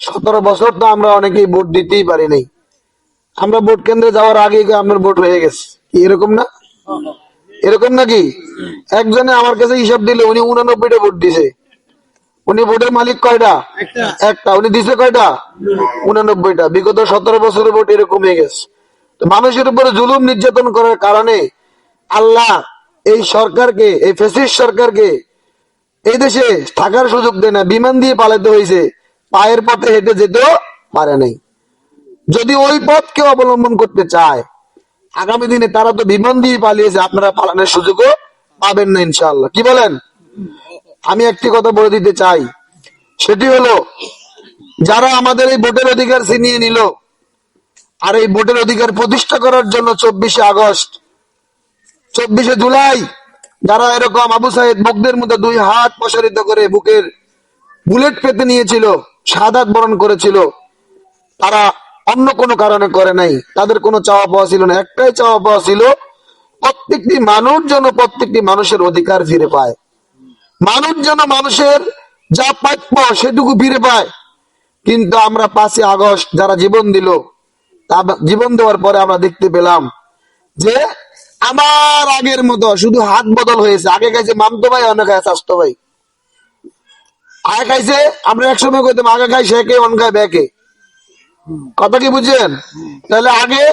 17 বছর তো আমরা অনেকেই ভোট দিতেই পারি নাই। আমরা ভোট কেন্দ্রে যাওয়ার আগে আপনার ভোট হয়ে গেছে, এরকম না? এরকম নাকি? একজনে আমার কাছে হিসাব দিলে উনি 89টা ভোট দিছে। উনি ভোটের মালিক কয়টা? একটা। উনি দিছে কয়টা? 89টা। বিগত 17 বছরের ভোট এরকম হয়ে গেছে। তো মানুষের উপরে জুলুম নির্যাতন করার কারণে আল্লাহ এই সরকারকে, এই ফ্যাসিস্ট সরকারকে এই দেশে থাকার সুযোগ দেয় না, বিমান দিয়ে পালাতে হয়েছে, পায়ের পথে হেঁটে যেতেও পারে নাই। যদি ওই পথ কেউ অবলম্বন করতে চায় আগামী দিনে, তারা তো বিমান দিয়ে পালিয়েছে, আপনারা পালানোর সুযোগও পাবেন না ইনশাআল্লাহ। কি বলেন? আমি একটি কথা বলে দিতে চাই, সেটি হলো যারা আমাদের এই ভোটের অধিকার ছিনিয়ে নিল, আর এই ভোটের অধিকার প্রতিষ্ঠা করার জন্য 24শে আগস্ট, 24শে জুলাই যারা এরকম আবু সাইদ মুগ্ধের মধ্যে 2 হাত প্রসারিত করে বুকের বুলেট পেতে নিয়েছিল, শাহাদাত বরণ করেছিল, তারা অন্য কোনো কারণে করে নাই। তাদের কোনো চাওয়া পাওয়া ছিল না, একটাই চাওয়া পাওয়া ছিল, প্রত্যেকটি মানুষ যেন প্রত্যেকটি মানুষের অধিকার ফিরে পায়, মানুষ যেন মানুষের যা প্রাপ্য সেটুকু ফিরে পায়। কিন্তু আমরা 5ই আগস্ট যারা জীবন দিল, তা জীবন দেওয়ার পরে আমরা দেখতে পেলাম যে আমার আগের মতো শুধু হাত বদল হয়েছে। আগে খাইছে মামতো ভাই, অনেক খায় স্বাস্থ্য ভাই। আগে খাইছে, আমরা একসময় কইতাম আগে খাই শেখে, অন খায় ব্যাকে। কথা কি বুঝছেন? তাহলে আগে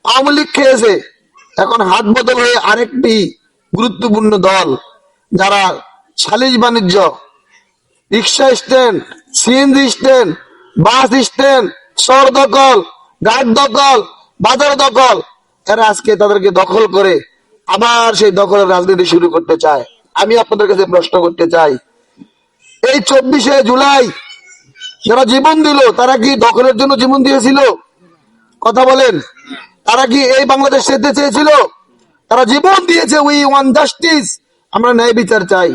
আওয়ামী লীগ খেয়েছে, এখন হাত বদল হয়ে আরেকটি গুরুত্বপূর্ণ দল, যারা সালিশ বাণিজ্য, rickshaw stand, CNG stand, bus stand, শহর দখল, ঘাট দখল, বাজার দখল, এরা আজকে তাদেরকে দখল করে আবার সেই দখলের রাজনীতি শুরু করতে চায়। আমি আপনাদের কাছে প্রশ্ন করতে চাই, এই 24শে জুলাই যারা জীবন দিল, তারা কি দখলের জন্য জীবন দিয়েছিল? কথা বলেন। তারা কি এই বাংলাদেশ যেতে চেয়েছিল? তারা জীবন দিয়েছে উই ওয়ান জাস্টিস, আমরা ন্যায় বিচার চাই,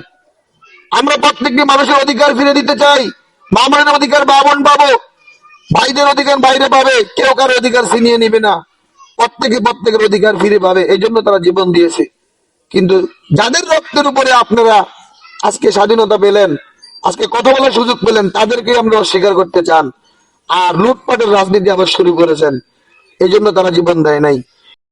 আমরা প্রত্যেকটি মানুষের অধিকার ফিরে দিতে চাই। মা বোনের অধিকার মা বোন পাবো, ভাইদের অধিকার বাইরে পাবে, কেউ কারো অধিকার ছিনিয়ে নিবে না, প্রত্যেকে প্রত্যেকের অধিকার ফিরে পাবে। এই জন্য তারা জীবন দিয়েছে। কিন্তু যাদের রক্তের উপরে আপনারা আজকে স্বাধীনতা পেলেন, আজকে কথা বলার সুযোগ পেলেন, তাদেরকে আমরা অস্বীকার করতে চান, আর লুটপাটের রাজনীতি আবার শুরু করেছেন। এই জন্য তারা জীবন দেয় নাই।